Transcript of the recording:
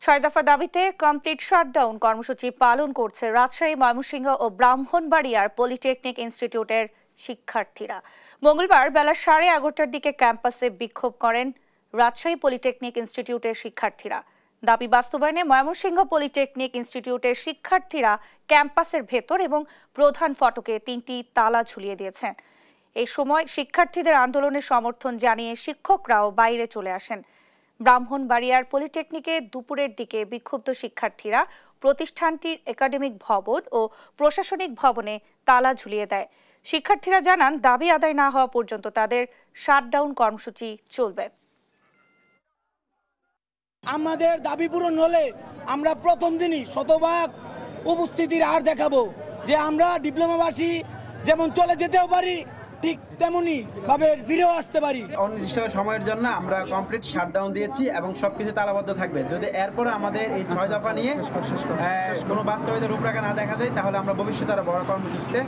ছয় দফা দাবিতে কমপ্লিট শাটডাউন কর্মসূচি পালন করছে রাজশাহী, ময়মনসিংহ ও ব্রাহ্মণবাড়িয়ার পলিটেকনিক ইনস্টিটিউটের শিক্ষার্থীরা। মঙ্গলবার বেলা 11:30টার দিকে ক্যাম্পাসে বিক্ষোভ করেন রাজশাহী পলিটেকনিক ইনস্টিটিউটের শিক্ষার্থীরা। দাবি বাস্তবায়নে ময়মনসিংহ পলিটেকনিক ইনস্টিটিউটের শিক্ষার্থীরা ক্যাম্পাসের ভেতর এবং প্রধান ফটকে 3টি তালা ঝুলিয়ে দিয়েছেন। এই সময় শিক্ষার্থীদের আন্দোলনের সমর্থন জানিয়ে শিক্ষকরাও বাইরে চলে আসেন। ব্রাহ্মণবাড়িয়ার পলিটেকনিকে দুপুরের দিকে বিক্ষুব্ধ শিক্ষার্থীরা প্রতিষ্ঠানটির একাডেমিক ভবন ও প্রশাসনিক ভবনে তালা ঝুলিয়ে দেয়। শিক্ষার্থীরা জানান, দাবি আদায় না হওয়া পর্যন্ত তাদের শাটডাউন কর্মসূচি চলবে। আমাদের দাবি পূরণ হলে আমরা প্রথম দিনই শতভাগ উপস্থিতির আর দেখাবো যে আমরা ডিপ্লোমাবাসী যেমন চলে যেতেও পারি, ঠিক তেমনি ভাবে ফিরেও আসতে পারি। অনির্দিষ্ট সময়ের জন্য আমরা কমপ্লিট শাটডাউন দিয়েছি এবং সবকিছু তালাবদ্ধ থাকবে। যদি এরপরে আমাদের এই 6 দফা নিয়ে কোনো বাস্তবায়িত রূপরেখা না দেখা যায়, তাহলে আমরা ভবিষ্যতে আরো বড় কর্মসূচিতে